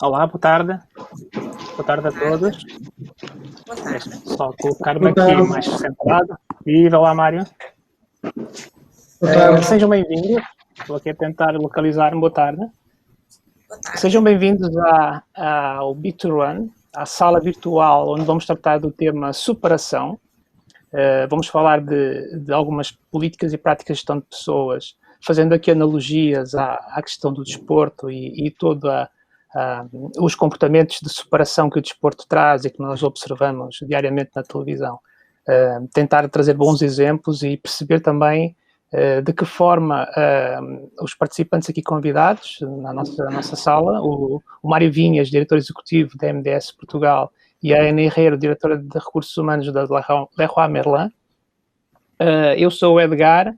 Olá, boa tarde. Boa tarde a Tarde. todos. Boa tarde. Só colocar-me Boa aqui tarde. mais centrado. Viva, olá, Mário. Boa tarde. Sejam bem-vindos. Estou aqui a tentar localizar-me. Boa tarde. Boa tarde. Sejam bem-vindos ao B2Run, à sala virtual onde vamos tratar do tema superação. Vamos falar de algumas políticas e práticas de gestão de pessoas, fazendo aqui analogias à questão do desporto e todos os comportamentos de superação que o desporto traz e que nós observamos diariamente na televisão. Tentar trazer bons exemplos e perceber também de que forma os participantes aqui convidados na nossa sala, o Mário Vinhas, diretor executivo da MDS Portugal, e a Ana Herrero, diretora de Recursos Humanos da Leroy Merlin. Eu sou o Edgar,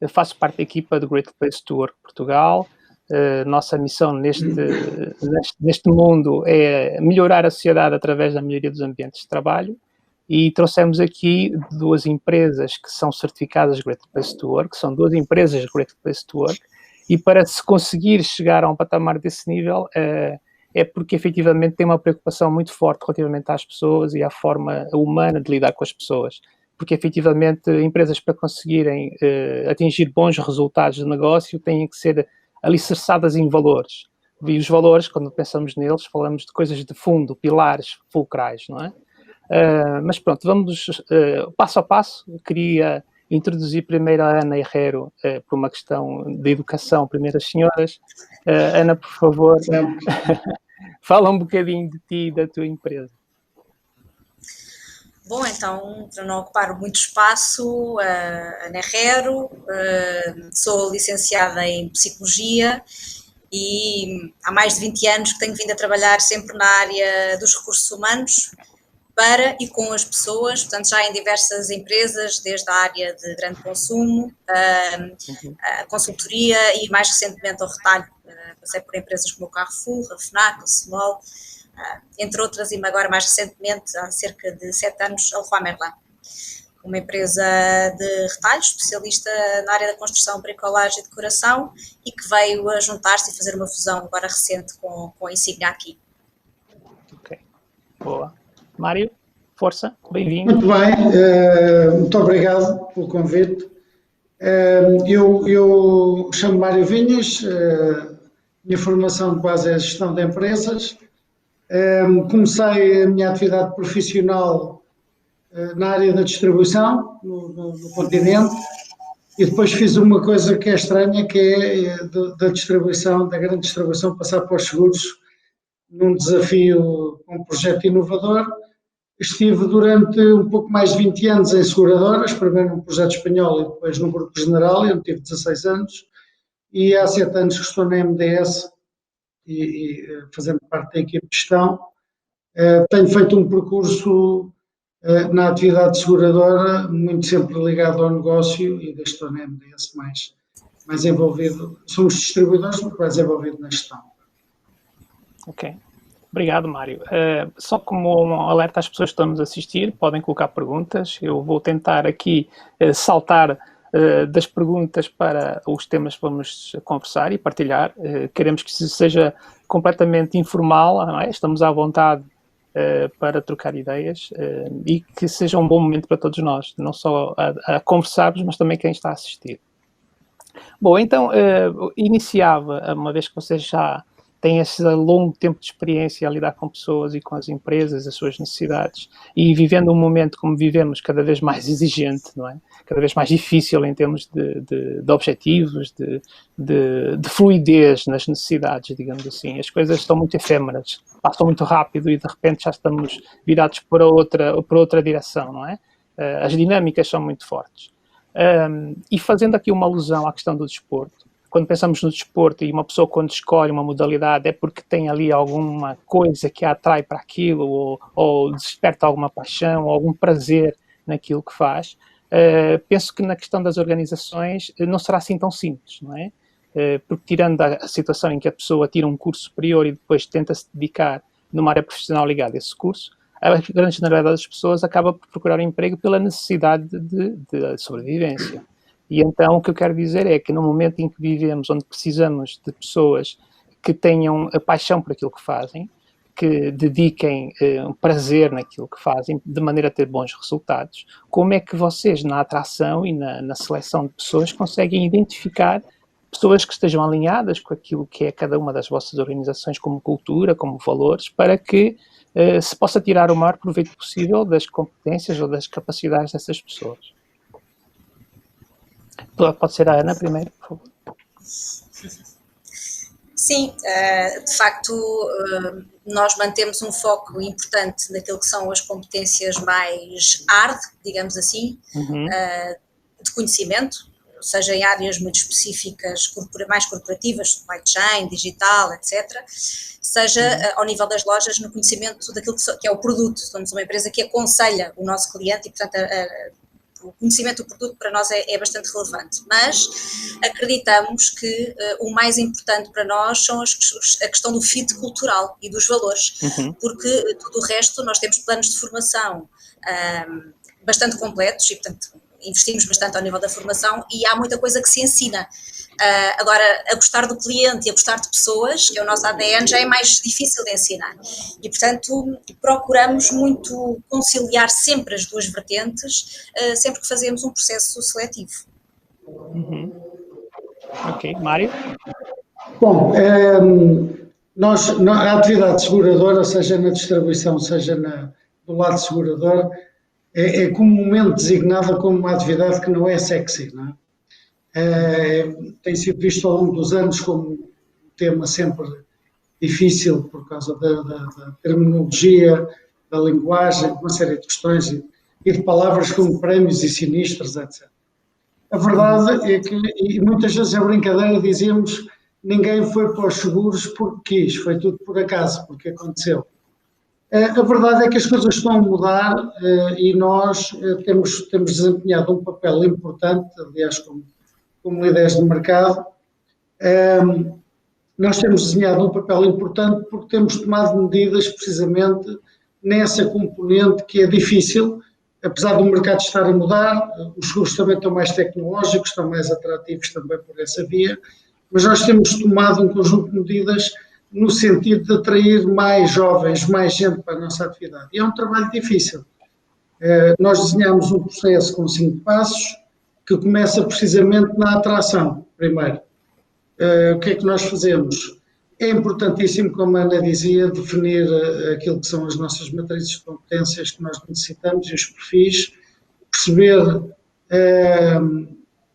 faço parte da equipa do Great Place to Work Portugal. Nossa missão neste mundo é melhorar a sociedade através da melhoria dos ambientes de trabalho, e trouxemos aqui duas empresas que são certificadas Great Place to Work, são duas empresas Great Place to Work, e para se conseguir chegar a um patamar desse nível é porque efetivamente tem uma preocupação muito forte relativamente às pessoas e à forma humana de lidar com as pessoas, porque efetivamente empresas para conseguirem atingir bons resultados de negócio têm que ser alicerçadas em valores, e os valores, quando pensamos neles, falamos de coisas de fundo, pilares fulcrais, não é? Mas pronto, vamos passo a passo. Eu queria introduzir primeiro a Ana Herrero por uma questão de educação, primeiro as senhoras. Ana, por favor, fala um bocadinho de ti e da tua empresa. Bom, então, para não ocupar muito espaço, Ana Herrero, sou licenciada em Psicologia e há mais de 20 anos que tenho vindo a trabalhar sempre na área dos recursos humanos para e com as pessoas, portanto já em diversas empresas, desde a área de grande consumo, a consultoria e mais recentemente ao retalho. Passei por empresas como o Carrefour, a FNAC, o Small, entre outras, e agora mais recentemente, há cerca de 7 anos, a Leroy Merlin, uma empresa de retalho, especialista na área da construção, bricolagem e decoração, e que veio a juntar-se e fazer uma fusão agora recente com a Insignia aqui. Ok, boa. Mário, força, bem-vindo. Muito bem, muito obrigado pelo convite. Eu chamo Mário Vinhas, minha formação de base é gestão de empresas. Comecei a minha atividade profissional na área da distribuição, no continente, e depois fiz uma coisa que é estranha, que é da distribuição, da grande distribuição, passar para os seguros, num desafio, um projeto inovador. Estive durante um pouco mais de 20 anos em seguradoras, primeiro num projeto espanhol e depois no Grupo General, onde tive 16 anos, e há 7 anos que estou na MDS e fazendo parte da equipe de gestão. Tenho feito um percurso na atividade seguradora, muito sempre ligado ao negócio, e estou na MDS mais envolvido. Somos distribuidores, mas mais envolvido na gestão. Ok. Obrigado, Mário. Só como um alerta às pessoas que estão nos a assistir, podem colocar perguntas. Eu vou tentar aqui saltar das perguntas para os temas que vamos conversar e partilhar. Queremos que seja completamente informal, não é? Estamos à vontade para trocar ideias e que seja um bom momento para todos nós, não só a conversarmos, mas também quem está a assistir. Bom, então, iniciava, uma vez que vocês já têm esse longo tempo de experiência a lidar com pessoas e com as empresas, as suas necessidades, e vivendo um momento como vivemos, cada vez mais exigente, não é? Cada vez mais difícil em termos de objetivos, de fluidez nas necessidades, digamos assim. As coisas estão muito efêmeras, passam muito rápido e de repente já estamos virados para outra direção, não é? As dinâmicas são muito fortes. E fazendo aqui uma alusão à questão do desporto, quando pensamos no desporto e uma pessoa quando escolhe uma modalidade é porque tem ali alguma coisa que a atrai para aquilo ou desperta alguma paixão ou algum prazer naquilo que faz. Penso que na questão das organizações não será assim tão simples, não é? Porque tirando a situação em que a pessoa tira um curso superior e depois tenta se dedicar numa área profissional ligada a esse curso, a grande generalidade das pessoas acaba por procurar um emprego pela necessidade de sobrevivência. E então o que eu quero dizer é que no momento em que vivemos, onde precisamos de pessoas que tenham a paixão por aquilo que fazem, que dediquem um prazer naquilo que fazem, de maneira a ter bons resultados. Como é que vocês, na atração e na seleção de pessoas, conseguem identificar pessoas que estejam alinhadas com aquilo que é cada uma das vossas organizações como cultura, como valores, para que se possa tirar o maior proveito possível das competências ou das capacidades dessas pessoas? Pode ser a Ana primeiro, por favor. Sim, de facto, nós mantemos um foco importante naquilo que são as competências mais hard, digamos assim, de conhecimento, seja em áreas muito específicas, mais corporativas, supply chain, digital, etc., seja ao nível das lojas no conhecimento daquilo que é o produto. Somos uma empresa que aconselha o nosso cliente e, portanto, o conhecimento do produto para nós é bastante relevante, mas acreditamos que o mais importante para nós são a questão do fit cultural e dos valores, porque tudo o resto, nós temos planos de formação bastante completos e, portanto, investimos bastante ao nível da formação e há muita coisa que se ensina. Agora, a gostar do cliente e a gostar de pessoas, que é o nosso ADN, já é mais difícil de ensinar. E, portanto, procuramos muito conciliar sempre as duas vertentes, sempre que fazemos um processo seletivo. Ok. Mário? Bom, a atividade seguradora, seja na distribuição, seja do lado segurador, é comumente designada como uma atividade que não é sexy, não é? Tem sido visto ao longo dos anos como um tema sempre difícil por causa da terminologia, da linguagem, uma série de questões e de palavras como prémios e sinistros, etc. A verdade é que, e muitas vezes a brincadeira dizíamos, ninguém foi para os seguros porque quis, foi tudo por acaso, porque aconteceu. A verdade é que as coisas estão a mudar e nós temos desempenhado um papel importante, aliás, como líderes de mercado. Nós temos desenhado um papel importante porque temos tomado medidas precisamente nessa componente que é difícil, apesar do mercado estar a mudar, os seguros também estão mais tecnológicos, estão mais atrativos também por essa via, mas nós temos tomado um conjunto de medidas no sentido de atrair mais jovens, mais gente para a nossa atividade. E é um trabalho difícil. Nós desenhamos um processo com 5 passos, que começa precisamente na atração, primeiro. O que é que nós fazemos? É importantíssimo, como a Ana dizia, definir aquilo que são as nossas matrizes de competências que nós necessitamos e os perfis, perceber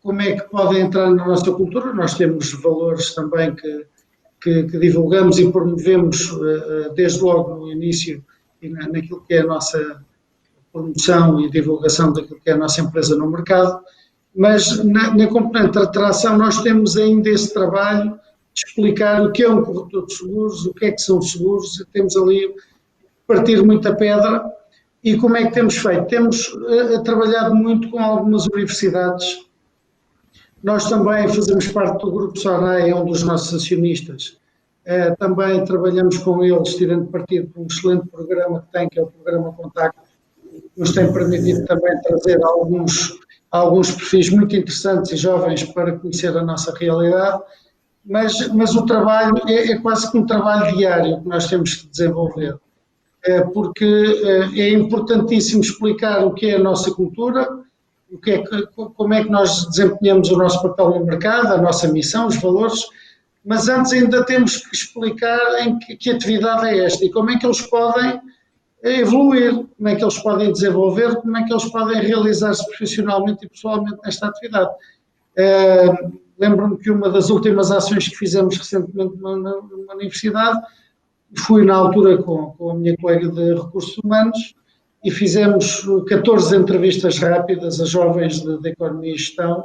como é que podem entrar na nossa cultura. Nós temos valores também que divulgamos e promovemos desde logo no início e naquilo que é a nossa promoção e divulgação daquilo que é a nossa empresa no mercado, mas na componente da atração nós temos ainda esse trabalho de explicar o que é um corretor de seguros, o que é que são seguros, temos ali partir muita pedra e como é que temos feito? Temos trabalhado muito com algumas universidades. Nós também fazemos parte do Grupo Sonai, é um dos nossos acionistas. Também trabalhamos com eles, tirando partido por um excelente programa que tem, que é o Programa Contacto, que nos tem permitido também trazer alguns perfis muito interessantes e jovens para conhecer a nossa realidade, mas o trabalho é quase que um trabalho diário que nós temos que desenvolver, porque é importantíssimo explicar o que é a nossa cultura, como é que nós desempenhamos o nosso papel no mercado, a nossa missão, os valores, mas antes ainda temos que explicar em que atividade é esta e como é que eles podem evoluir, como é que eles podem desenvolver, como é que eles podem realizar-se profissionalmente e pessoalmente nesta atividade. Lembro-me que uma das últimas ações que fizemos recentemente numa universidade, fui na altura com a minha colega de Recursos Humanos e fizemos 14 entrevistas rápidas a jovens de Economia e Gestão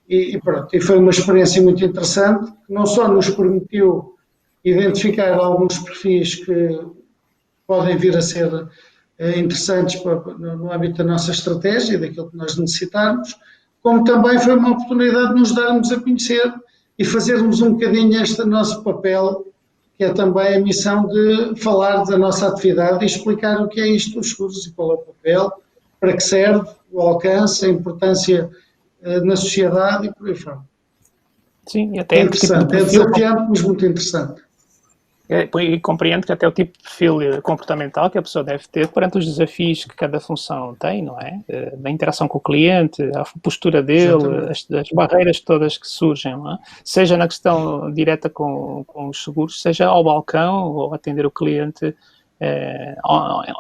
e pronto, e foi uma experiência muito interessante, que não só nos permitiu identificar alguns perfis que podem vir a ser interessantes no âmbito da nossa estratégia, daquilo que nós necessitarmos, como também foi uma oportunidade de nos darmos a conhecer e fazermos um bocadinho este nosso papel, que é também a missão de falar da nossa atividade e explicar o que é isto dos seguros e qual é o papel, para que serve, o alcance, a importância na sociedade e por aí fora. Sim, e até é interessante, é desafiante, mas muito interessante. E compreendo que até o tipo de perfil comportamental que a pessoa deve ter perante os desafios que cada função tem, não é? Da interação com o cliente, a postura dele, as barreiras todas que surgem, não é? Seja na questão direta com os seguros, seja ao balcão ou atender o cliente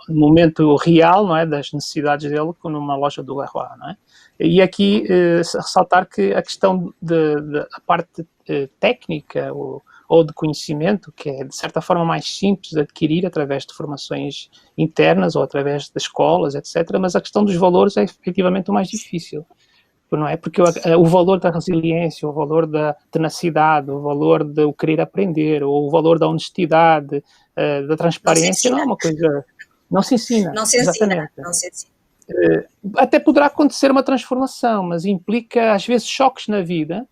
no momento real, não é? Das necessidades dele, como numa loja do Leroy, não é? E aqui ressaltar que a questão a parte técnica ou de conhecimento, que é de certa forma mais simples de adquirir através de formações internas ou através de escolas, etc. Mas a questão dos valores é efetivamente o mais difícil, não é? Porque o valor da resiliência, o valor da tenacidade, o valor de o querer aprender, ou o valor da honestidade, da transparência, não é uma coisa... Não se ensina. Não se ensina, exatamente. Não se ensina. Até poderá acontecer uma transformação, mas implica às vezes choques na vida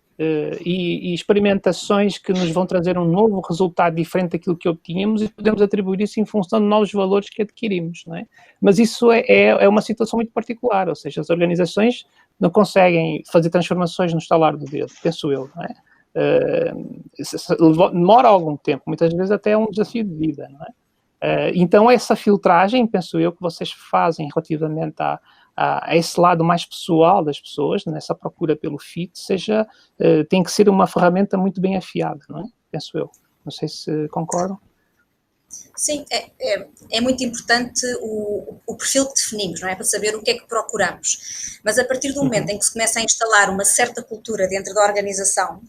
e experimentações que nos vão trazer um novo resultado diferente daquilo que obtínhamos e podemos atribuir isso em função de novos valores que adquirimos, não é? Mas isso é uma situação muito particular, ou seja, as organizações não conseguem fazer transformações no estalar do dedo, penso eu, não é? Demora algum tempo, muitas vezes até é um desafio de vida, não é? Então essa filtragem, penso eu, que vocês fazem relativamente a esse lado mais pessoal das pessoas, nessa procura pelo fit, tem que ser uma ferramenta muito bem afiada, não é? Penso eu. Não sei se concordam. Sim, é muito importante o perfil que definimos, não é? Para saber o que é que procuramos. Mas a partir do momento em que se começa a instalar uma certa cultura dentro da organização,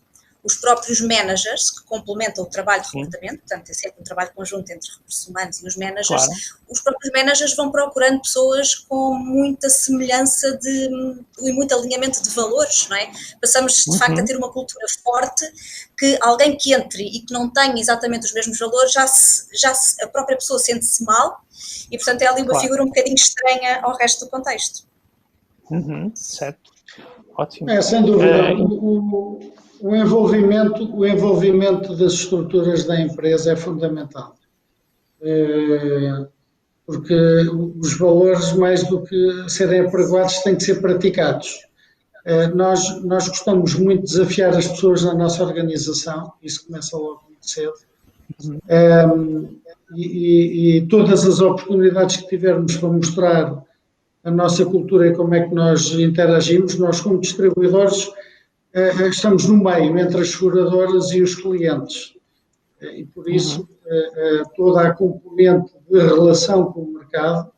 os próprios managers, que complementam o trabalho de recrutamento, portanto é sempre um trabalho conjunto entre recursos humanos e os managers, claro. Os próprios managers vão procurando pessoas com muita semelhança e muito alinhamento de valores, não é? Passamos de facto a ter uma cultura forte, que alguém que entre e que não tenha exatamente os mesmos valores, a própria pessoa sente-se mal e portanto é ali uma figura um bocadinho estranha ao resto do contexto. Certo, ótimo. Sem dúvida, o envolvimento das estruturas da empresa é fundamental, porque os valores, mais do que serem apregoados, têm que ser praticados. Nós gostamos muito de desafiar as pessoas na nossa organização, isso começa logo muito cedo, e todas as oportunidades que tivermos para mostrar a nossa cultura e como é que nós interagimos, nós como distribuidores estamos no meio entre as seguradoras e os clientes e por isso toda a componente de relação com o mercado,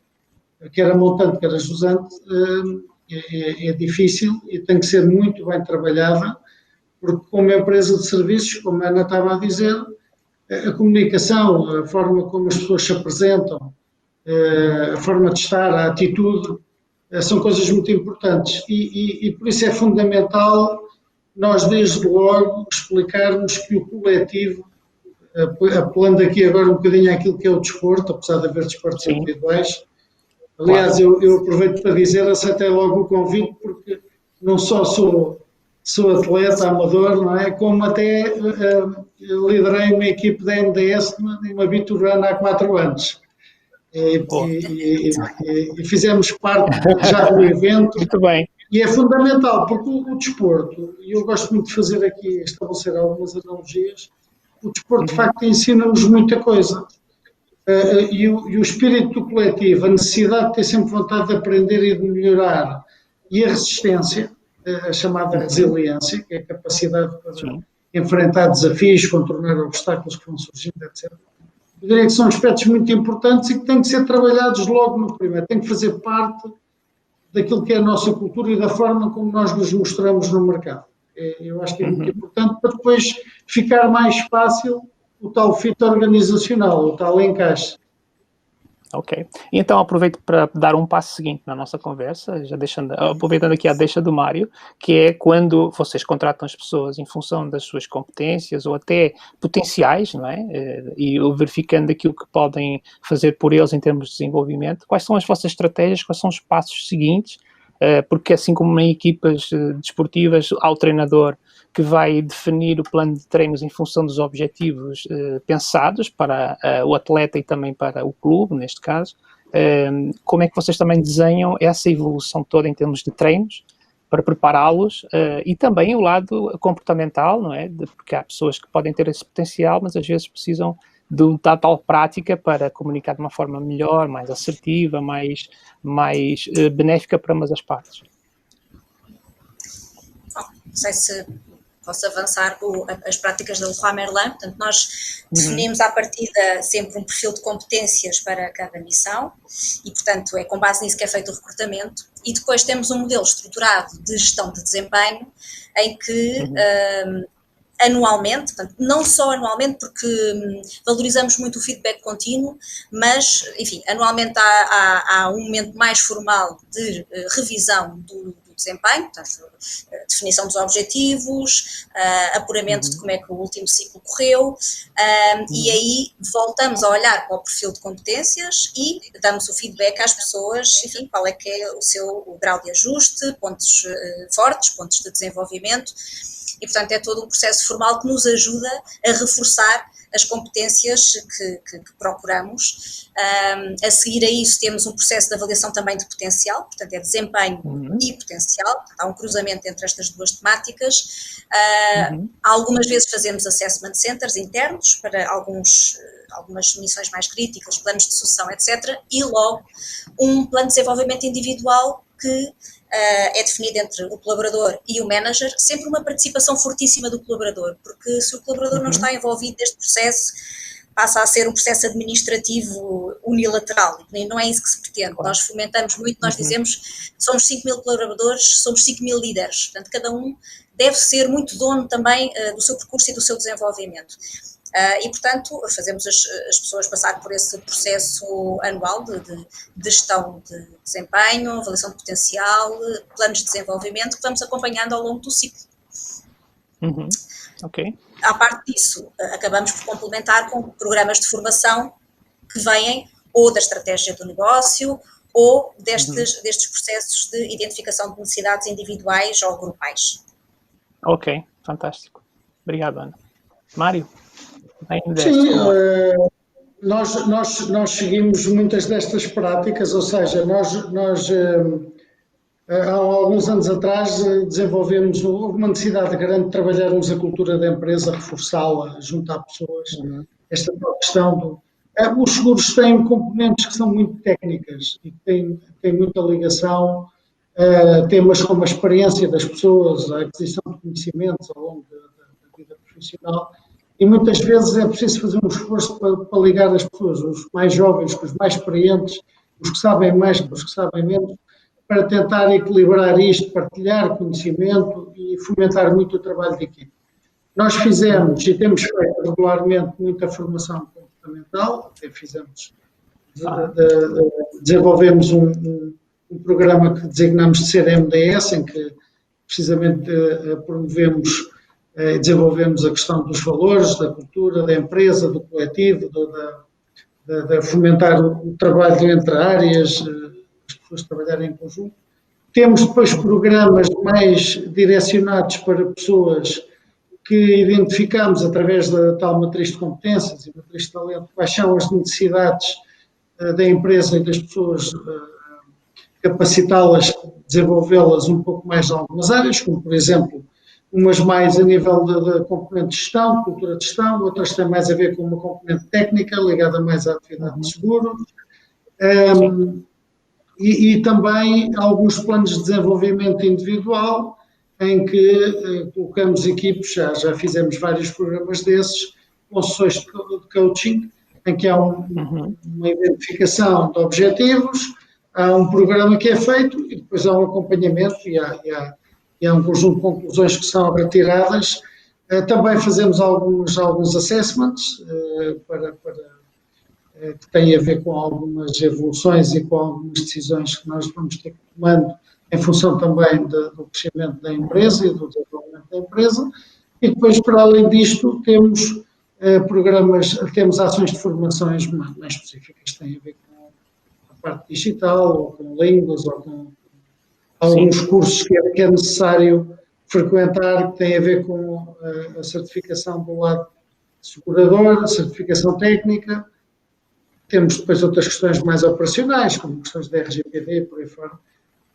quer a montante, quer a jusante, é difícil e tem que ser muito bem trabalhada, porque como empresa de serviços, como a Ana estava a dizer, a comunicação, a forma como as pessoas se apresentam, a forma de estar, a atitude, são coisas muito importantes e por isso é fundamental nós, desde logo, explicarmos que o coletivo, apelando aqui agora um bocadinho àquilo que é o desporto, apesar de haver desportos individuais, aliás, eu aproveito para dizer, aceitei logo o convite, porque não só sou atleta, amador, não é? Como até liderei uma equipe da MDS numa Biturana há 4 anos. E fizemos parte já do evento. Muito bem. E é fundamental, porque o desporto, e eu gosto muito de fazer aqui, estabelecer algumas analogias, o desporto de facto ensina-nos muita coisa. E o espírito do coletivo, a necessidade de ter sempre vontade de aprender e de melhorar, e a resistência, a chamada resiliência, que é a capacidade para enfrentar desafios, contornar obstáculos que vão surgindo, etc. Eu diria que são aspectos muito importantes e que têm que ser trabalhados logo no primeiro, têm que fazer parte daquilo que é a nossa cultura e da forma como nós nos mostramos no mercado. Eu acho que é muito importante para depois ficar mais fácil o tal fit organizacional, o tal encaixe. Ok. E então aproveito para dar um passo seguinte na nossa conversa, aproveitando aqui a deixa do Mário, que é quando vocês contratam as pessoas em função das suas competências ou até potenciais, não é? E verificando aquilo que podem fazer por eles em termos de desenvolvimento, quais são as vossas estratégias, quais são os passos seguintes, porque assim como em equipas desportivas há o treinador que vai definir o plano de treinos em função dos objetivos pensados para o atleta e também para o clube, neste caso. Como é que vocês também desenham essa evolução toda em termos de treinos para prepará-los e também o lado comportamental, não é? Porque há pessoas que podem ter esse potencial, mas às vezes precisam da tal prática para comunicar de uma forma melhor, mais assertiva, mais benéfica para ambas as partes. Não sei se posso avançar com as práticas da Leroy Merlin. Portanto, nós definimos à partida sempre um perfil de competências para cada missão e, portanto, é com base nisso que é feito o recrutamento. E depois temos um modelo estruturado de gestão de desempenho em que anualmente, portanto, não só anualmente, porque valorizamos muito o feedback contínuo, mas, enfim, anualmente há um momento mais formal de revisão do desempenho, portanto, definição dos objetivos, apuramento de como é que o último ciclo correu, e aí voltamos a olhar para o perfil de competências e damos o feedback às pessoas, enfim, qual é que é o grau de ajuste, pontos fortes, pontos de desenvolvimento, e portanto é todo um processo formal que nos ajuda a reforçar as competências que procuramos. A seguir a isso temos um processo de avaliação também de potencial, portanto é desempenho e potencial, há um cruzamento entre estas duas temáticas. Algumas vezes fazemos assessment centers internos para algumas missões mais críticas, planos de sucessão, etc. E logo um plano de desenvolvimento individual que é definido entre o colaborador e o manager, sempre uma participação fortíssima do colaborador, porque se o colaborador não está envolvido neste processo, passa a ser um processo administrativo unilateral, e não é isso que se pretende. Nós fomentamos muito, nós dizemos, somos 5.000 colaboradores, somos 5.000 líderes, portanto cada um deve ser muito dono também do seu percurso e do seu desenvolvimento. E, portanto, fazemos as pessoas passar por esse processo anual de gestão de desempenho, avaliação de potencial, planos de desenvolvimento, que vamos acompanhando ao longo do ciclo. Ok. À parte disso, acabamos por complementar com programas de formação que vêm ou da estratégia do negócio ou destes processos de identificação de necessidades individuais ou grupais. Ok, fantástico. Obrigado, Ana. Mário? Sim, nós seguimos muitas destas práticas, ou seja, nós há alguns anos atrás desenvolvemos uma necessidade grande de trabalharmos a cultura da empresa, reforçá-la, juntar pessoas. Esta questão os seguros têm componentes que são muito técnicas e que têm muita ligação a temas como a experiência das pessoas, a aquisição de conhecimentos ao longo da vida profissional. E muitas vezes é preciso fazer um esforço para ligar as pessoas, os mais jovens com os mais experientes, os que sabem mais com os que sabem menos, para tentar equilibrar isto, partilhar conhecimento e fomentar muito o trabalho de equipe. Nós fizemos e temos feito regularmente muita formação comportamental, até desenvolvemos um programa que designamos de ser MDS, em que precisamente promovemos e desenvolvemos a questão dos valores, da cultura, da empresa, do coletivo, de fomentar o trabalho entre áreas, as pessoas trabalharem em conjunto. Temos depois programas mais direcionados para pessoas que identificamos através da tal matriz de competências e matriz de talento, quais são as necessidades da empresa e das pessoas, capacitá-las, desenvolvê-las um pouco mais em algumas áreas, como por exemplo, umas mais a nível da componente de gestão, cultura de gestão, outras têm mais a ver com uma componente técnica, ligada mais à atividade de seguros, e também alguns planos de desenvolvimento individual, em que colocamos equipes, já fizemos vários programas desses, com sessões de coaching, em que há uma identificação de objetivos, há um programa que é feito e depois há um acompanhamento e há um conjunto de conclusões que são retiradas. Também fazemos alguns assessments que têm a ver com algumas evoluções e com algumas decisões que nós vamos ter que tomando em função também do crescimento da empresa e do desenvolvimento da empresa. E depois, para além disto, temos temos ações de formações mais específicas que têm a ver com a parte digital, ou com línguas, ou com alguns cursos que é necessário frequentar, que têm a ver com a certificação do lado segurador, a certificação técnica. Temos depois outras questões mais operacionais, como questões de RGPD, por aí fora.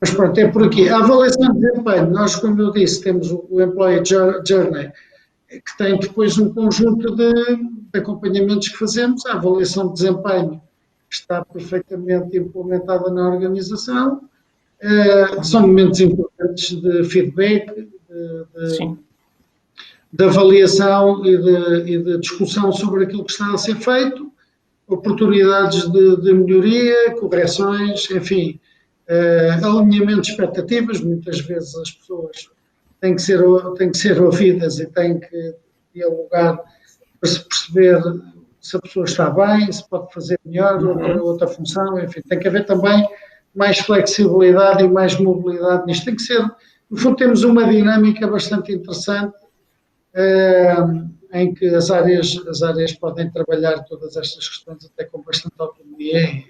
Mas pronto, é por aqui. A avaliação de desempenho, nós, como eu disse, temos o Employee Journey, que tem depois um conjunto de acompanhamentos que fazemos. A avaliação de desempenho está perfeitamente implementada na organização. São momentos importantes de feedback, de avaliação e de discussão sobre aquilo que está a ser feito, oportunidades de melhoria, correções, enfim, alinhamento de expectativas. Muitas vezes as pessoas têm que ser ouvidas e têm que dialogar para se perceber se a pessoa está bem, se pode fazer melhor outra função, enfim, tem que haver também mais flexibilidade e mais mobilidade nisto. Tem que ser, no fundo, temos uma dinâmica bastante interessante em que as áreas podem trabalhar todas estas questões até com bastante autonomia.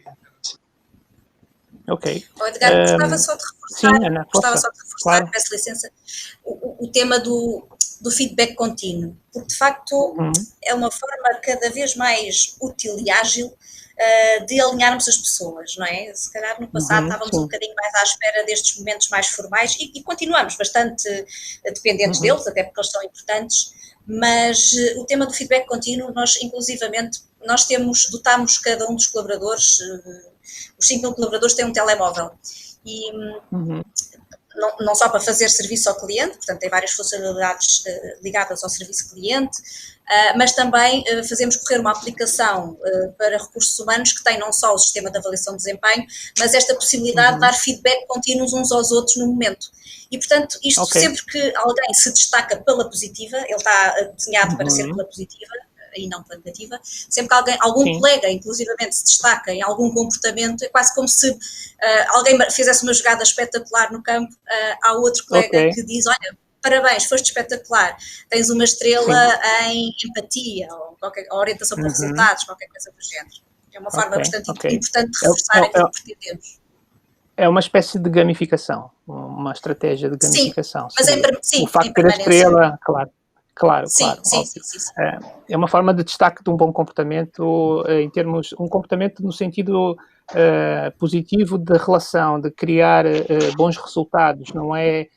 Ok. Edgar, gostava só de reforçar, sim, Ana, claro. Peço licença, o tema do feedback contínuo, porque de facto é uma forma cada vez mais útil e ágil de alinharmos as pessoas, não é? Se calhar no passado estávamos um bocadinho mais à espera destes momentos mais formais e continuamos bastante dependentes deles, até porque eles são importantes, mas o tema do feedback contínuo, nós inclusivamente, dotámos cada um dos colaboradores, os 5.000 colaboradores têm um telemóvel e não só para fazer serviço ao cliente, portanto tem várias funcionalidades ligadas ao serviço cliente, mas também fazemos correr uma aplicação para recursos humanos que tem não só o sistema de avaliação de desempenho, mas esta possibilidade de dar feedback contínuos uns aos outros no momento. E, portanto, isto sempre que alguém se destaca pela positiva, ele está desenhado para ser pela positiva, e não pela negativa, sempre que algum colega, inclusivamente, se destaca em algum comportamento, é quase como se alguém fizesse uma jogada espetacular no campo, há outro colega que diz, olha, parabéns, foste espetacular, tens uma estrela em empatia, ou orientação para resultados, qualquer coisa do género. É uma forma bastante importante de reforçar aquilo que pretendemos. É uma espécie de gamificação, uma estratégia de gamificação. Sim, o facto de ter a estrela, Claro. Sim. É uma forma de destaque de um bom comportamento, um comportamento no sentido positivo de relação, de criar bons resultados, não é?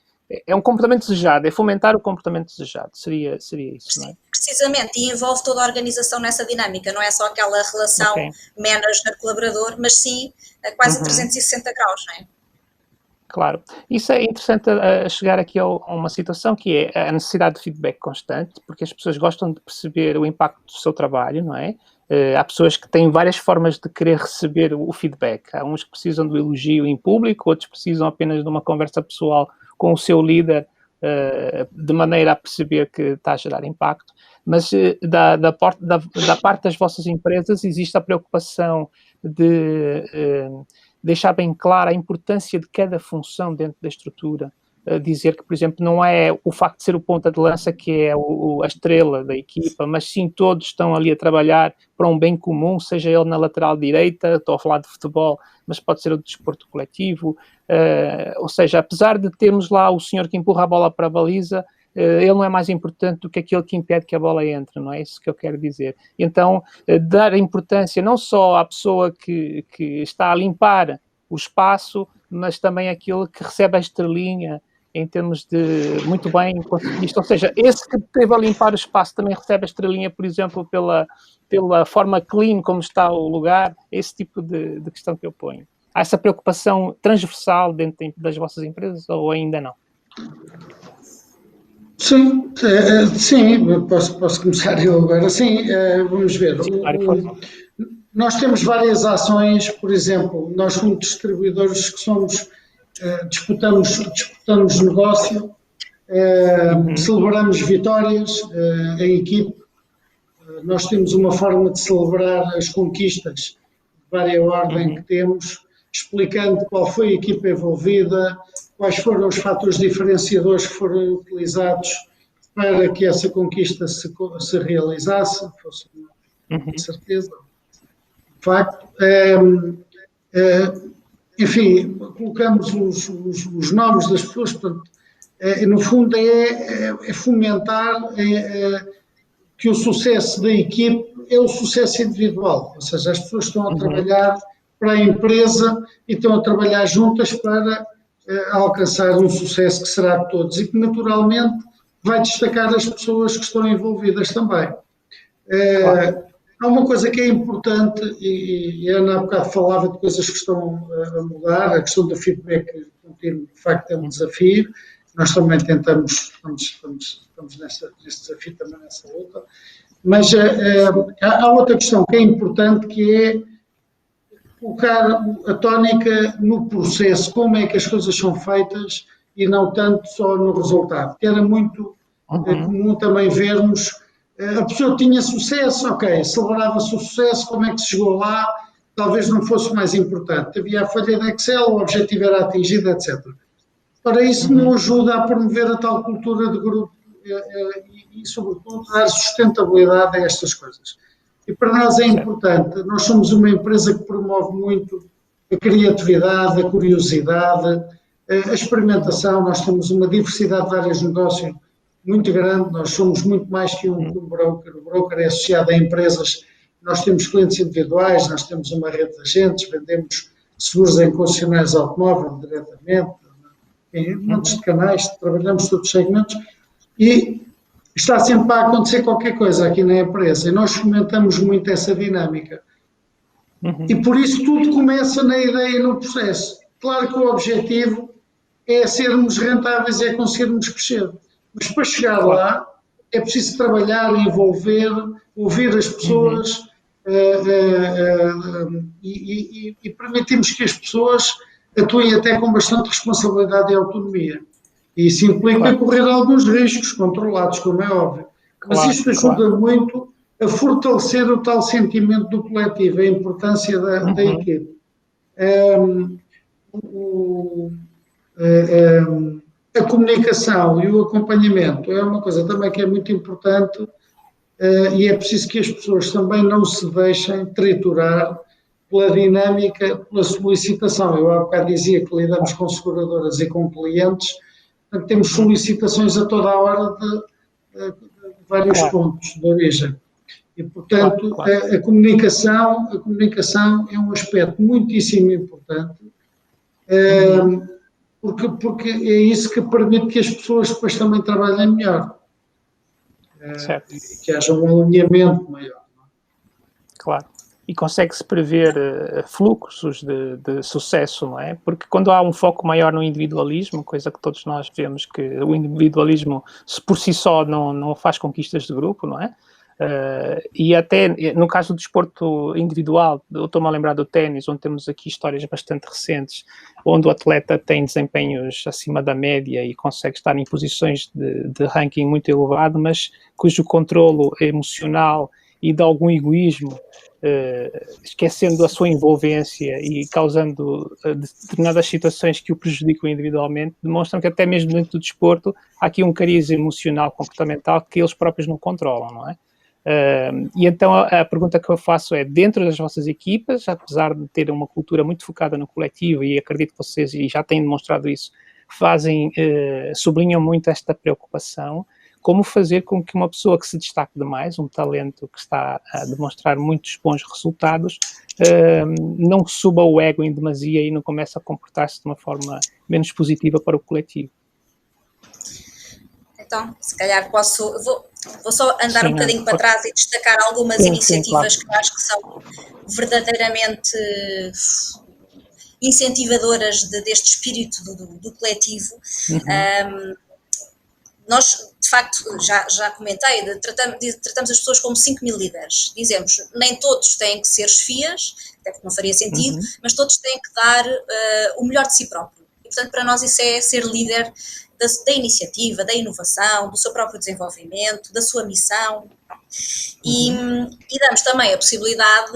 É um comportamento desejado, é fomentar o comportamento desejado, seria isso, não é? Precisamente, e envolve toda a organização nessa dinâmica, não é só aquela relação manager-colaborador, mas sim quase 360 graus, não é? Claro. Isso é interessante a chegar aqui a uma situação que é a necessidade de feedback constante, porque as pessoas gostam de perceber o impacto do seu trabalho, não é? Há pessoas que têm várias formas de querer receber o feedback. Há uns que precisam do elogio em público, outros precisam apenas de uma conversa pessoal com o seu líder, de maneira a perceber que está a gerar impacto. Mas da parte das vossas empresas existe a preocupação de deixar bem clara a importância de cada função dentro da estrutura. Dizer que, por exemplo, não é o facto de ser o ponta de lança que é a estrela da equipa, mas sim todos estão ali a trabalhar para um bem comum, seja ele na lateral direita, estou a falar de futebol, mas pode ser o desporto coletivo, ou seja, apesar de termos lá o senhor que empurra a bola para a baliza, ele não é mais importante do que aquele que impede que a bola entre, não é isso que eu quero dizer. Então, dar importância não só à pessoa que está a limpar o espaço, mas também àquele que recebe a estrelinha em termos de muito bem conseguiste. Ou seja, esse que esteve a limpar o espaço também recebe a estrelinha, por exemplo, pela forma clean como está o lugar, esse tipo de questão que eu ponho. Há essa preocupação transversal dentro das vossas empresas ou ainda não? Sim, posso começar eu agora. Sim, vamos ver. Nós temos várias ações, por exemplo, nós somos distribuidores que somos, disputamos negócio, celebramos vitórias em equipe. Nós temos uma forma de celebrar as conquistas de várias ordem que temos, explicando qual foi a equipa envolvida, quais foram os fatores diferenciadores que foram utilizados para que essa conquista se realizasse, fosse uma certeza, de facto. Enfim, colocamos os nomes das pessoas, portanto, no fundo é fomentar que o sucesso da equipe é o sucesso individual, ou seja, as pessoas estão a trabalhar para a empresa e estão a trabalhar juntas para alcançar um sucesso que será de todos e que naturalmente vai destacar as pessoas que estão envolvidas também. Claro. Há uma coisa que é importante, e a Ana há bocado falava de coisas que estão a mudar, a questão do feedback contínuo, de facto, é um desafio. Nós também estamos nesse desafio, também nessa luta. Mas há outra questão que é importante, que é colocar a tónica no processo, como é que as coisas são feitas e não tanto só no resultado. Que era muito comum também vermos, a pessoa tinha sucesso, ok, celebrava-se o sucesso, como é que se chegou lá, talvez não fosse mais importante. Havia a folha de Excel, o objetivo era atingido, etc. Para isso não ajuda a promover a tal cultura de grupo e sobretudo, dar sustentabilidade a estas coisas. E para nós é importante, nós somos uma empresa que promove muito a criatividade, a curiosidade, a experimentação. Nós temos uma diversidade de áreas de negócio muito grande, nós somos muito mais que um broker. O broker é associado a empresas, nós temos clientes individuais, nós temos uma rede de agentes, vendemos seguros em concessionários de automóvel diretamente, em muitos canais, trabalhamos todos os segmentos e está sempre a acontecer qualquer coisa aqui na empresa e nós fomentamos muito essa dinâmica. E por isso tudo começa na ideia e no processo. Claro que o objetivo é sermos rentáveis, é conseguirmos crescer. Mas para chegar lá é preciso trabalhar, envolver, ouvir as pessoas e permitirmos que as pessoas atuem até com bastante responsabilidade e autonomia. E isso implica correr alguns riscos controlados, como é óbvio. Mas isto ajuda muito a fortalecer o tal sentimento do coletivo, a importância da equipe. A comunicação e o acompanhamento é uma coisa também que é muito importante e é preciso que as pessoas também não se deixem triturar pela dinâmica, pela solicitação. Eu há bocado dizia que lidamos com seguradoras e com clientes, portanto, temos solicitações a toda a hora de vários pontos de origem. E, portanto, a comunicação é um aspecto muitíssimo importante, porque é isso que permite que as pessoas depois também trabalhem melhor. Que haja um alinhamento maior. Claro. E consegue-se prever fluxos de sucesso, não é? Porque quando há um foco maior no individualismo, coisa que todos nós vemos que o individualismo por si só não faz conquistas de grupo, não é? E até no caso do desporto individual, eu estou-me a lembrar do ténis, onde temos aqui histórias bastante recentes, onde o atleta tem desempenhos acima da média e consegue estar em posições de ranking muito elevado, mas cujo controlo emocional e de algum egoísmo, esquecendo a sua envolvência e causando determinadas situações que o prejudicam individualmente, demonstram que até mesmo dentro do desporto há aqui um cariz emocional, comportamental que eles próprios não controlam, não é? E então a pergunta que eu faço é, dentro das vossas equipas, apesar de terem uma cultura muito focada no coletivo, e acredito que vocês, e já têm demonstrado isso, sublinham muito esta preocupação, como fazer com que uma pessoa que se destaque demais, um talento que está a demonstrar muitos bons resultados, não suba o ego em demasia e não comece a comportar-se de uma forma menos positiva para o coletivo. Então, se calhar vou só andar um bocadinho para trás e destacar algumas iniciativas que eu acho que são verdadeiramente incentivadoras deste espírito do coletivo. Nós, de facto, já comentei, tratamos as pessoas como 5.000 líderes. Dizemos, nem todos têm que ser chefias, até porque não faria sentido, mas todos têm que dar o melhor de si próprio. E, portanto, para nós isso é ser líder da iniciativa, da inovação, do seu próprio desenvolvimento, da sua missão. E damos também a possibilidade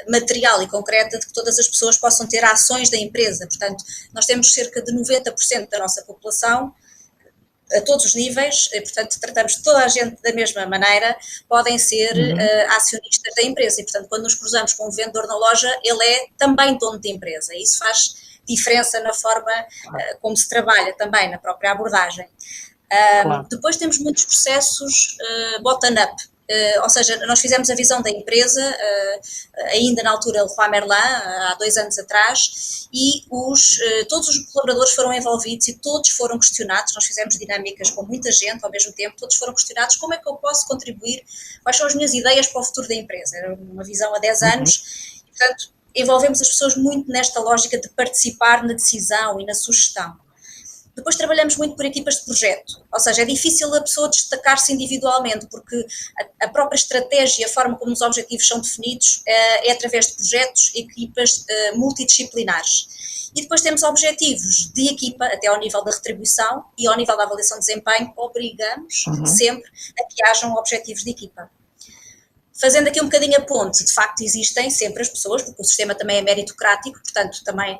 material e concreta de que todas as pessoas possam ter ações da empresa. Portanto, nós temos cerca de 90% da nossa população a todos os níveis, e, portanto, tratamos toda a gente da mesma maneira, podem ser acionistas da empresa. E, portanto, quando nos cruzamos com um vendedor na loja, ele é também dono da empresa. E isso faz diferença na forma como se trabalha também, na própria abordagem. Depois temos muitos processos bottom-up, ou seja, nós fizemos a visão da empresa, ainda na altura Leroy Merlin, há 2 anos atrás, e todos os colaboradores foram envolvidos e todos foram questionados. Nós fizemos dinâmicas com muita gente ao mesmo tempo, todos foram questionados como é que eu posso contribuir, quais são as minhas ideias para o futuro da empresa. Era uma visão a 10 anos, e, portanto, envolvemos as pessoas muito nesta lógica de participar na decisão e na sugestão. Depois trabalhamos muito por equipas de projeto, ou seja, é difícil a pessoa destacar-se individualmente, porque a própria estratégia, a forma como os objetivos são definidos é através de projetos, equipas multidisciplinares. E depois temos objetivos de equipa, até ao nível da retribuição e ao nível da avaliação de desempenho, obrigamos sempre a que hajam objetivos de equipa. Fazendo aqui um bocadinho a ponte, de facto existem sempre as pessoas, porque o sistema também é meritocrático, portanto também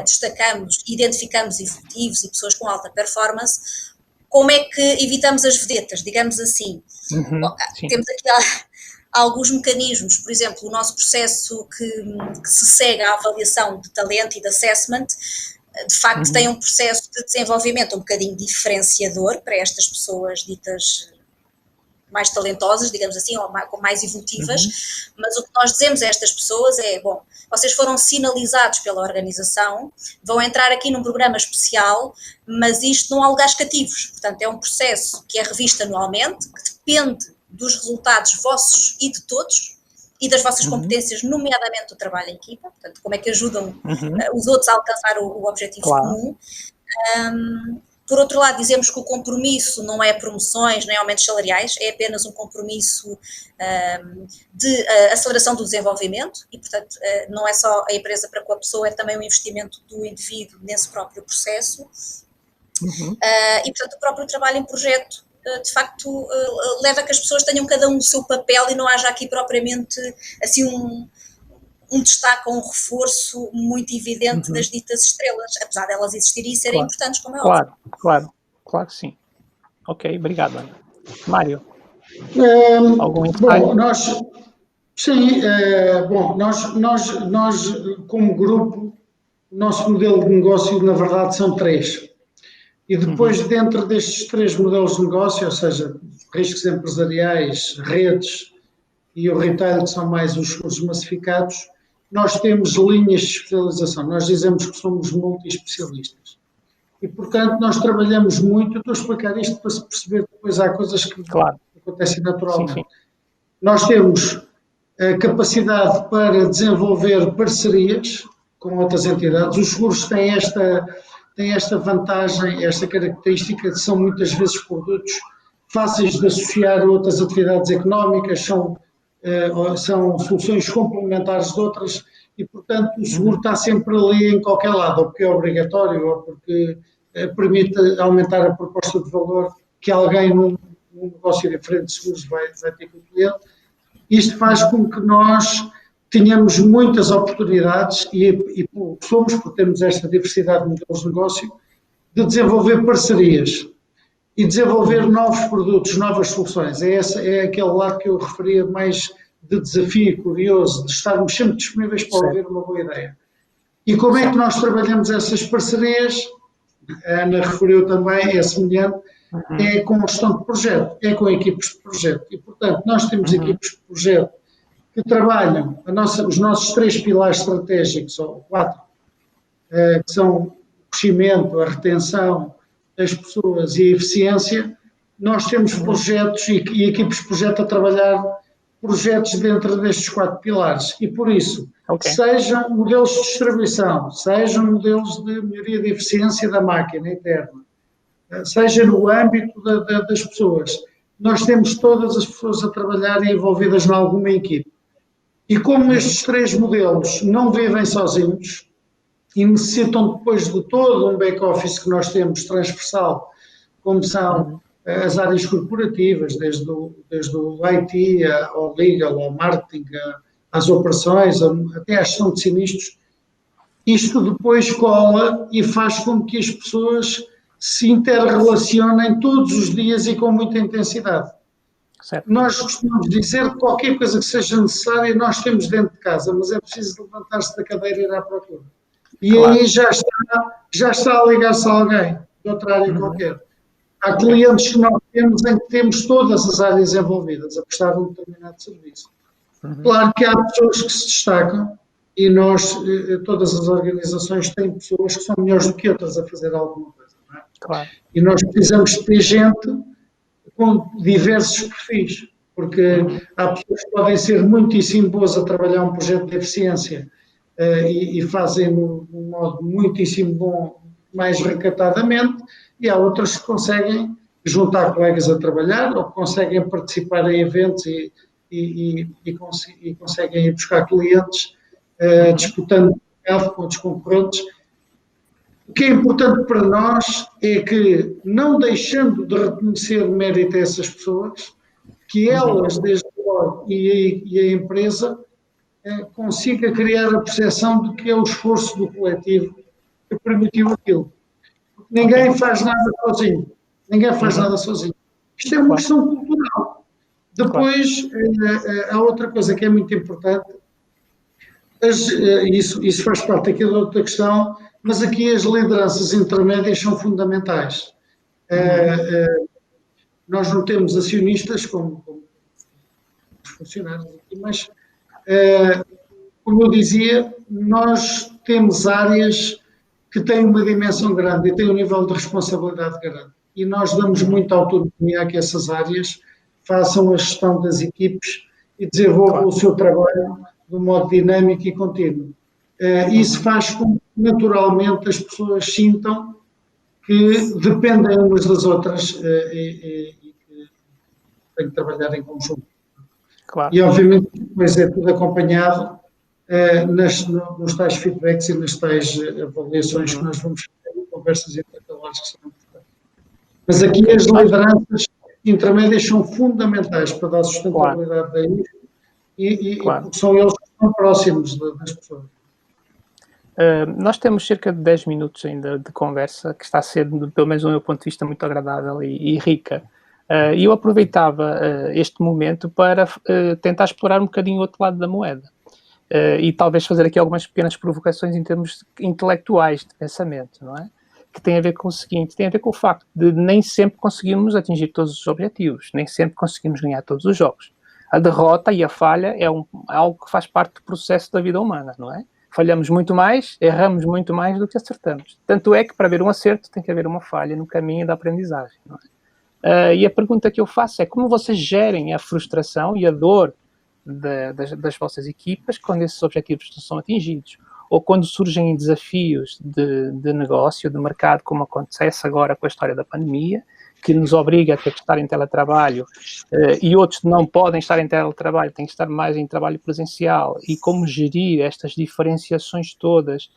destacamos, identificamos executivos e pessoas com alta performance. Como é que evitamos as vedetas, digamos assim? Temos aqui alguns mecanismos, por exemplo, o nosso processo que se segue à avaliação de talento e de assessment, de facto tem um processo de desenvolvimento um bocadinho diferenciador para estas pessoas ditas mais talentosas, digamos assim, ou mais evolutivas, mas o que nós dizemos a estas pessoas é, bom, vocês foram sinalizados pela organização, vão entrar aqui num programa especial, mas isto não há lugares cativos, portanto é um processo que é revisto anualmente, que depende dos resultados vossos e de todos, e das vossas competências, nomeadamente do trabalho em equipa, portanto como é que ajudam os outros a alcançar o objetivo comum. Por outro lado, dizemos que o compromisso não é promoções, nem aumentos salariais, é apenas um compromisso de aceleração do desenvolvimento e, portanto, não é só a empresa para com a pessoa, é também um investimento do indivíduo nesse próprio processo. E, portanto, o próprio trabalho em projeto, de facto, leva a que as pessoas tenham cada um o seu papel e não haja aqui propriamente assim um destaque ou um reforço muito evidente das ditas estrelas, apesar de elas existirem e serem importantes, como é óbvio. Claro que sim. Ok, obrigado, Ana. Mário, algum insight? Bom, nós como grupo, o nosso modelo de negócio, na verdade, são 3. E depois, dentro destes 3 modelos de negócio, ou seja, riscos empresariais, redes e o retail, que são mais os seguros massificados, nós temos linhas de especialização. Nós dizemos que somos multi-especialistas. E, portanto, nós trabalhamos muito. Eu estou a explicar isto para se perceber que depois há coisas que acontecem naturalmente. Sim. Nós temos a capacidade para desenvolver parcerias com outras entidades. Os seguros têm esta vantagem, esta característica de são muitas vezes produtos fáceis de associar a outras atividades económicas, são soluções complementares de outras e, portanto, o seguro está sempre ali em qualquer lado, ou porque é obrigatório, ou porque permite aumentar a proposta de valor que alguém num negócio diferente de seguros vai ter que cliente. Isto faz com que nós tenhamos muitas oportunidades e somos, porque temos esta diversidade de modelos de negócio, de desenvolver parcerias e desenvolver novos produtos, novas soluções. É aquele lado que eu referia mais de desafio curioso, de estarmos sempre disponíveis para ouvir uma boa ideia. E como é que nós trabalhamos essas parcerias? A Ana referiu também, é semelhante, é com gestão de projeto, é com equipes de projeto. E, portanto, nós temos equipes de projeto que trabalham os nossos 3 pilares estratégicos, ou 4, que são o crescimento, a retenção, as pessoas e a eficiência. Nós temos projetos e equipes de projeto a trabalhar projetos dentro destes 4 pilares e, por isso, sejam modelos de distribuição, sejam modelos de melhoria de eficiência da máquina interna, seja no âmbito das pessoas, nós temos todas as pessoas a trabalhar e envolvidas em alguma equipe. E como estes 3 modelos não vivem sozinhos e necessitam depois de todo um back-office que nós temos transversal, como são as áreas corporativas, desde o IT ao legal, ao marketing, às operações, até à gestão de sinistros, isto depois cola e faz com que as pessoas se interrelacionem todos os dias e com muita intensidade. Certo. Nós costumamos dizer que qualquer coisa que seja necessária nós temos dentro de casa, mas é preciso levantar-se da cadeira e ir à procura. E aí já está a ligar-se a alguém de outra área qualquer. Há clientes que nós temos todas as áreas envolvidas a prestar um determinado serviço. Claro que há pessoas que se destacam e todas as organizações têm pessoas que são melhores do que outras a fazer alguma coisa, não é? Claro. E nós precisamos ter gente com diversos perfis, porque há pessoas que podem ser muitíssimo boas a trabalhar um projeto de eficiência e fazem de um modo muitíssimo bom, mais recatadamente, e há outras que conseguem juntar colegas a trabalhar ou que conseguem participar em eventos e conseguem ir buscar clientes disputando com outros concorrentes. O que é importante para nós é que, não deixando de reconhecer o mérito a essas pessoas, que elas, desde logo, e a empresa, consiga criar a percepção de que é o esforço do coletivo que permitiu aquilo. Porque ninguém faz nada sozinho. Ninguém faz nada sozinho. Isto é uma questão cultural. Depois, há outra coisa que é muito importante, isso faz parte aqui da outra questão, mas aqui as lideranças intermédias são fundamentais. Nós não temos acionistas como os funcionários aqui, mas, como eu dizia, nós temos áreas que têm uma dimensão grande e têm um nível de responsabilidade grande. E nós damos muita autonomia a que essas áreas façam a gestão das equipes e desenvolvam o seu trabalho de um modo dinâmico e contínuo. Isso faz com que, naturalmente, as pessoas sintam que dependem umas das outras e que têm que trabalhar em conjunto. Claro. E, obviamente, depois é tudo acompanhado nos tais feedbacks e nas tais avaliações que nós vamos fazer em conversas intercalares que são importantes. Mas aqui as lideranças intermédias são fundamentais para dar sustentabilidade a isto e porque são eles que estão próximos das pessoas. Nós temos cerca de 10 minutos ainda de conversa, que está a ser, pelo menos do meu ponto de vista, muito agradável e rica. E eu aproveitava este momento para tentar explorar um bocadinho o outro lado da moeda. E talvez fazer aqui algumas pequenas provocações em termos intelectuais de pensamento, não é? Que tem a ver com o seguinte, tem a ver com o facto de nem sempre conseguirmos atingir todos os objetivos, nem sempre conseguimos ganhar todos os jogos. A derrota e a falha é algo que faz parte do processo da vida humana, não é? Falhamos muito mais, erramos muito mais do que acertamos. Tanto é que para haver um acerto tem que haver uma falha no caminho da aprendizagem, não é? E a pergunta que eu faço é como vocês gerem a frustração e a dor das vossas equipas quando esses objetivos não são atingidos, ou quando surgem desafios de negócio, de mercado, como acontece agora com a história da pandemia, que nos obriga a ter que estar em teletrabalho, e outros não podem estar em teletrabalho, têm que estar mais em trabalho presencial, e como gerir estas diferenciações todas,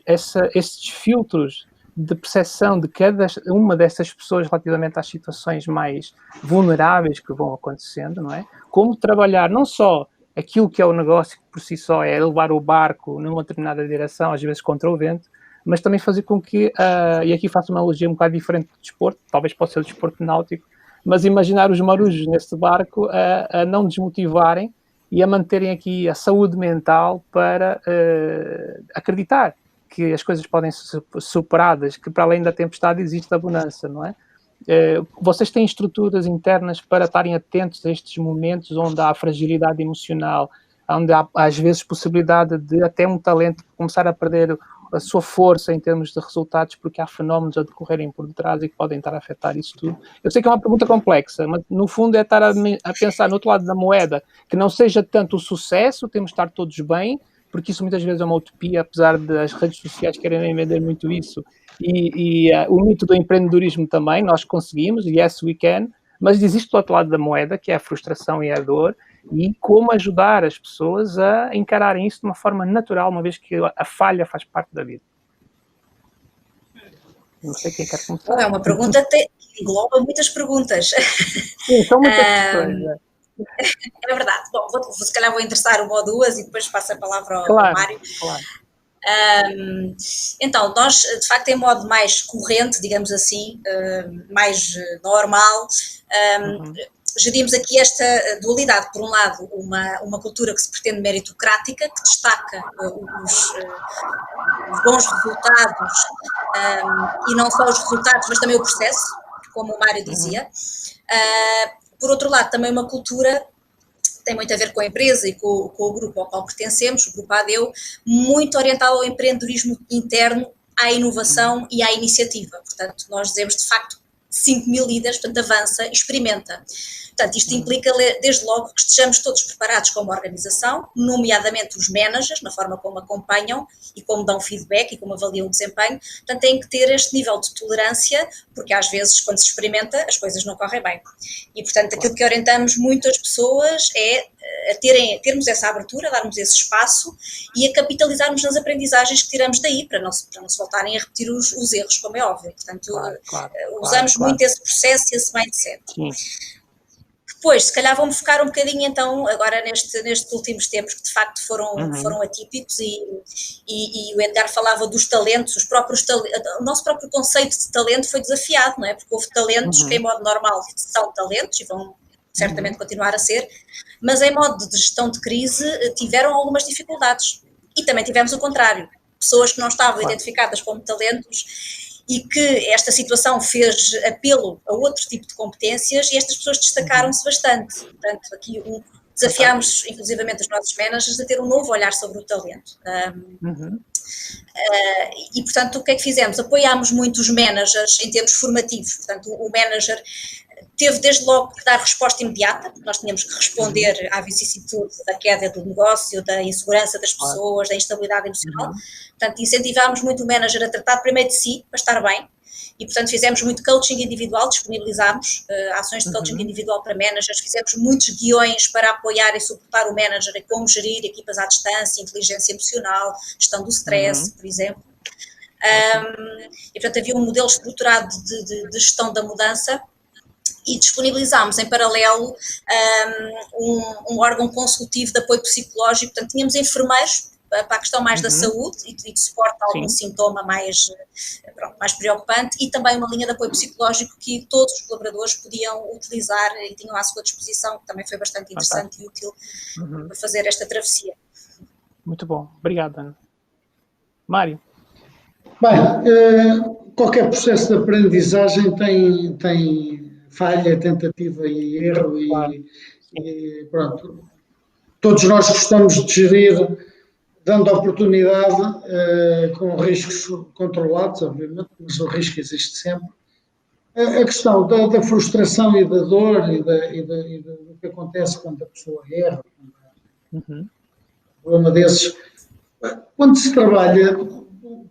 esses filtros de percepção de cada uma dessas pessoas relativamente às situações mais vulneráveis que vão acontecendo, não é? Como trabalhar não só aquilo que é o negócio, que por si só é levar o barco numa determinada direção, às vezes contra o vento, mas também fazer com que, e aqui faço uma analogia um bocado diferente do desporto, talvez possa ser o desporto náutico, mas imaginar os marujos nesse barco a não desmotivarem e a manterem aqui a saúde mental para acreditar que as coisas podem ser superadas, que para além da tempestade existe a bonança, não é? Vocês têm estruturas internas para estarem atentos a estes momentos onde há fragilidade emocional, onde há às vezes possibilidade de até um talento começar a perder a sua força em termos de resultados, porque há fenómenos a decorrerem por detrás e que podem estar a afetar isso tudo? Eu sei que é uma pergunta complexa, mas no fundo é estar a pensar no outro lado da moeda, que não seja tanto o sucesso, temos de estar todos bem, porque isso muitas vezes é uma utopia, apesar das redes sociais quererem vender muito isso, e o mito do empreendedorismo também, nós conseguimos, yes we can, mas existe do outro lado da moeda, que é a frustração e a dor, e como ajudar as pessoas a encararem isso de uma forma natural, uma vez que a falha faz parte da vida. Não sei quem quer começar. É uma pergunta que engloba muitas perguntas. Sim, são muitas questões. É verdade. Bom, se calhar vou interessar uma ou duas e depois passo a palavra ao Mário. Claro. Então, nós, de facto, em modo mais corrente, digamos assim, mais normal, gerimos aqui esta dualidade. Por um lado, uma cultura que se pretende meritocrática, que destaca os bons resultados, e não só os resultados, mas também o processo. como o Mário dizia. Por outro lado, também uma cultura tem muito a ver com a empresa e com o grupo ao qual pertencemos, o Grupo ADEU, muito orientado ao empreendedorismo interno, à inovação e à iniciativa. Portanto, nós dizemos, de facto, 5.000 líderes, portanto, avança e experimenta. Portanto, isto implica, desde logo, que estejamos todos preparados como organização, nomeadamente os managers, na forma como acompanham e como dão feedback e como avaliam o desempenho. Portanto, têm que ter este nível de tolerância, porque às vezes, quando se experimenta, as coisas não correm bem. E, portanto, aquilo que orientamos muito as pessoas é termos essa abertura, darmos esse espaço e a capitalizarmos nas aprendizagens que tiramos daí, para não se voltarem a repetir os erros, como é óbvio. Portanto, usamos muito esse processo e esse mindset. Sim. Depois, se calhar vou-me focar um bocadinho então agora nestes últimos tempos que de facto foram atípicos e o Edgar falava dos talentos, o nosso próprio conceito de talento foi desafiado, não é? Porque houve talentos que em modo normal são talentos e vão certamente continuar a ser, mas em modo de gestão de crise tiveram algumas dificuldades. E também tivemos o contrário, pessoas que não estavam identificadas como talentos e que esta situação fez apelo a outro tipo de competências e estas pessoas destacaram-se bastante. Portanto, aqui desafiámos, inclusivamente, os nossos managers a ter um novo olhar sobre o talento. E, portanto, o que é que fizemos? Apoiámos muito os managers em termos formativos. Portanto, o manager teve desde logo que dar resposta imediata, porque nós tínhamos que responder à vicissitude da queda do negócio, da insegurança das pessoas, da instabilidade emocional. Portanto, incentivámos muito o manager a tratar primeiro de si, para estar bem, e, portanto, fizemos muito coaching individual, disponibilizámos ações de coaching individual para managers, fizemos muitos guiões para apoiar e suportar o manager em como gerir equipas à distância, inteligência emocional, gestão do stress, por exemplo. E, portanto, havia um modelo estruturado de gestão da mudança, e disponibilizámos em paralelo um órgão consultivo de apoio psicológico. Portanto, tínhamos enfermeiros para a questão mais da saúde e de suporte a algum sintoma mais preocupante, e também uma linha de apoio psicológico que todos os colaboradores podiam utilizar e tinham à sua disposição, que também foi bastante interessante e útil para fazer esta travessia. Muito bom, obrigado, Ana. Mário? Bem, qualquer processo de aprendizagem tem falha, tentativa e erro e pronto. Todos nós gostamos de gerir dando oportunidade, com riscos controlados, obviamente, mas o risco existe sempre. A questão da frustração e da dor e do que acontece quando a pessoa erra, um problema desses, quando se trabalha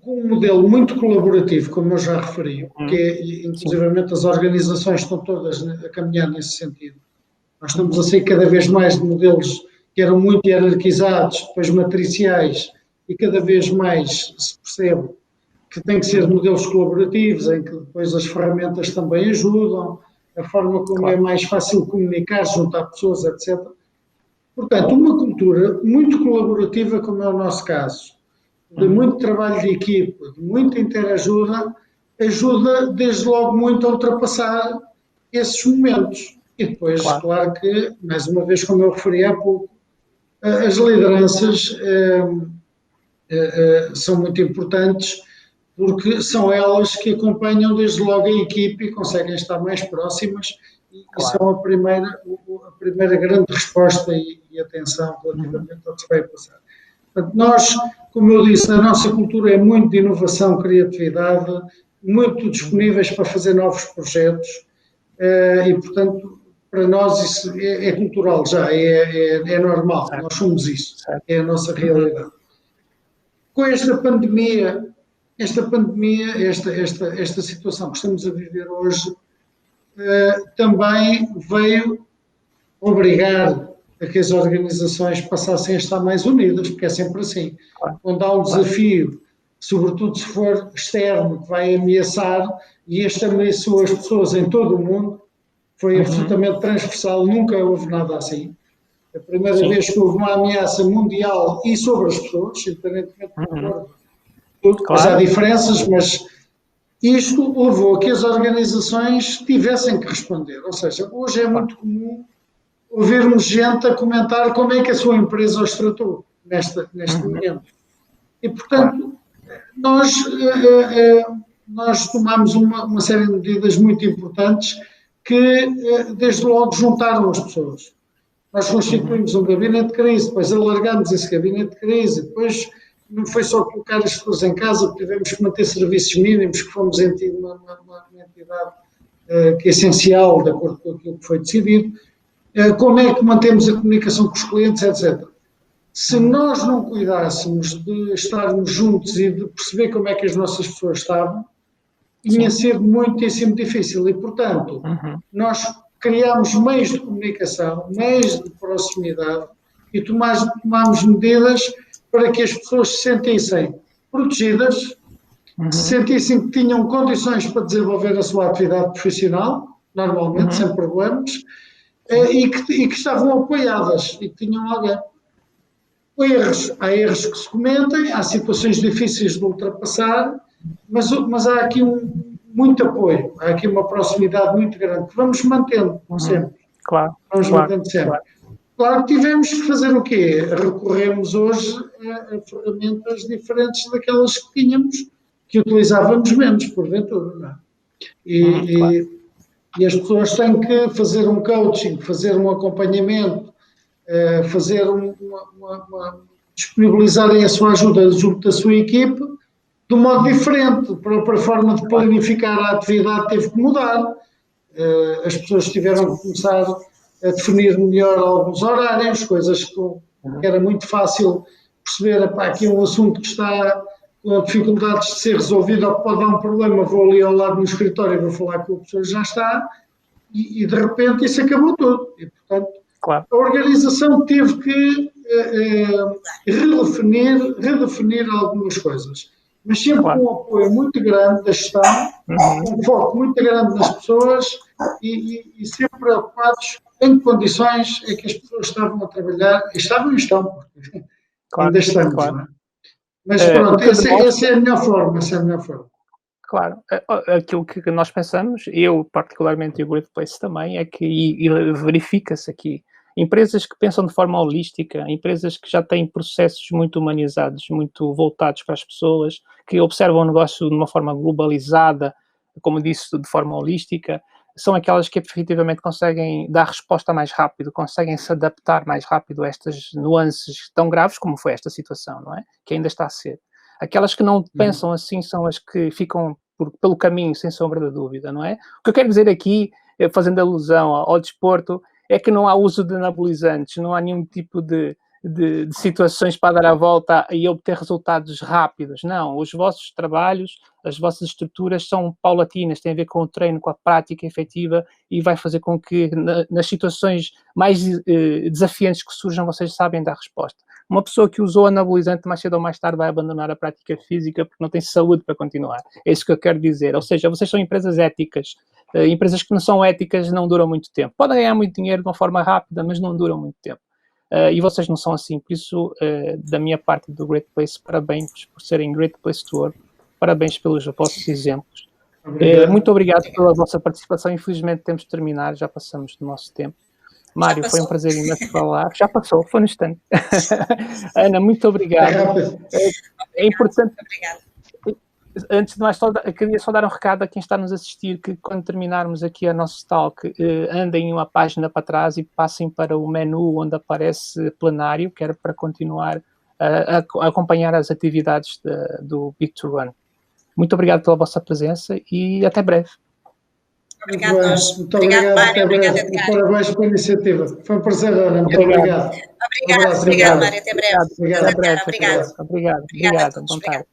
com um modelo muito colaborativo, como eu já referi, porque inclusivamente as organizações estão todas a caminhar nesse sentido. Nós estamos a sair cada vez mais de modelos que eram muito hierarquizados, depois matriciais, e cada vez mais se percebe que tem que ser modelos colaborativos, em que depois as ferramentas também ajudam, a forma como é mais fácil comunicar, juntar pessoas, etc. Portanto, uma cultura muito colaborativa, como é o nosso caso, de muito trabalho de equipe, de muita interajuda, ajuda desde logo muito a ultrapassar esses momentos. E depois, claro que, mais uma vez, como eu referi há pouco, as lideranças são muito importantes, porque são elas que acompanham desde logo a equipe e conseguem estar mais próximas e são a primeira grande resposta e atenção relativamente ao que se vai passar. Portanto, nós, como eu disse, a nossa cultura é muito de inovação, criatividade, muito disponíveis para fazer novos projetos e, portanto, para nós isso é cultural já, é normal, nós somos isso, é a nossa realidade. Com esta pandemia, esta situação que estamos a viver hoje, também veio obrigar a que as organizações passassem a estar mais unidas, porque é sempre assim. Quando há um desafio, sobretudo se for externo, que vai ameaçar, e este ameaçou as pessoas em todo o mundo, foi absolutamente transversal, nunca houve nada assim. A primeira vez que houve uma ameaça mundial e sobre as pessoas, independentemente do tudo, mas há diferenças, mas isto levou a que as organizações tivessem que responder. Ou seja, hoje é muito comum ouvirmos gente a comentar como é que a sua empresa os tratou neste momento. E, portanto, nós nós tomámos uma série de medidas muito importantes que, desde logo, juntaram as pessoas. Nós constituímos um gabinete de crise, depois alargámos esse gabinete de crise, depois não foi só colocar as pessoas em casa, tivemos que manter serviços mínimos, que fomos uma entidade que é essencial, de acordo com aquilo que foi decidido. Como é que mantemos a comunicação com os clientes, etc. Se nós não cuidássemos de estarmos juntos e de perceber como é que as nossas pessoas estavam, ia ser muitíssimo difícil. E, portanto, nós criámos meios de comunicação, meios de proximidade e tomámos medidas para que as pessoas se sentissem protegidas, se sentissem que tinham condições para desenvolver a sua atividade profissional, normalmente, sem problemas, e que estavam apoiadas e que tinham alguém. Há erros que se cometem, há situações difíceis de ultrapassar, mas há aqui muito apoio, há aqui uma proximidade muito grande, que vamos mantendo sempre. Claro. Mantendo sempre. Claro que tivemos que fazer o quê? Recorremos hoje a ferramentas diferentes daquelas que tínhamos, que utilizávamos menos, porventura, não é? E as pessoas têm que fazer um coaching, fazer um acompanhamento, disponibilizarem a sua ajuda junto da sua equipe de um modo diferente, para a forma de planificar a atividade teve que mudar. As pessoas tiveram que começar a definir melhor alguns horários, coisas que era muito fácil perceber, aqui é um assunto que está com dificuldades de ser resolvido, ou pode dar um problema, vou ali ao lado no escritório e vou falar com a pessoa que já está, e de repente isso acabou tudo. E, portanto, a organização teve que redefinir algumas coisas, mas sempre com um apoio muito grande da gestão, um foco muito grande nas pessoas e sempre preocupados em que condições é que as pessoas estavam a trabalhar, e estão, porque ainda estamos, não é? Mas pronto, essa é a melhor forma, Claro, aquilo que nós pensamos, eu particularmente e o Great Place também, é que, e verifica-se aqui, empresas que pensam de forma holística, empresas que já têm processos muito humanizados, muito voltados para as pessoas, que observam o negócio de uma forma globalizada, como disse, de forma holística, são aquelas que efetivamente conseguem dar resposta mais rápido, conseguem se adaptar mais rápido a estas nuances tão graves como foi esta situação, não é? Que ainda está a ser. Aquelas que não pensam assim são as que ficam pelo caminho, sem sombra de dúvida, não é? O que eu quero dizer aqui, fazendo alusão ao desporto, é que não há uso de anabolizantes, não há nenhum tipo de situações para dar a volta e obter resultados rápidos. Não, os vossos trabalhos, as vossas estruturas são paulatinas, têm a ver com o treino, com a prática efetiva e vai fazer com que nas situações mais desafiantes que surjam, vocês sabem dar resposta. Uma pessoa que usou anabolizante mais cedo ou mais tarde vai abandonar a prática física porque não tem saúde para continuar. É isso que eu quero dizer. Ou seja, vocês são empresas éticas. Empresas que não são éticas não duram muito tempo. Podem ganhar muito dinheiro de uma forma rápida, mas não duram muito tempo. E vocês não são assim. Por isso, da minha parte do Great Place, parabéns por serem Great Place to Work. Parabéns pelos vossos exemplos. Muito obrigado pela vossa participação. Infelizmente temos de terminar, já passamos do nosso tempo. Mário, foi um prazer imenso falar. Já passou, foi no instante. Ana, muito obrigado. É importante... Antes de mais, queria só dar um recado a quem está a nos assistir, que quando terminarmos aqui a nosso talk, andem uma página para trás e passem para o menu onde aparece plenário, que era para continuar a acompanhar as atividades do Bit2Run. Muito obrigado pela vossa presença e até breve. Obrigado, muito obrigado, Mário. Obrigado, Edgar. Parabéns pela iniciativa. Foi um prazer, Ana. Muito obrigado. Obrigado, Mário. Até breve. Obrigado. Bom tarde.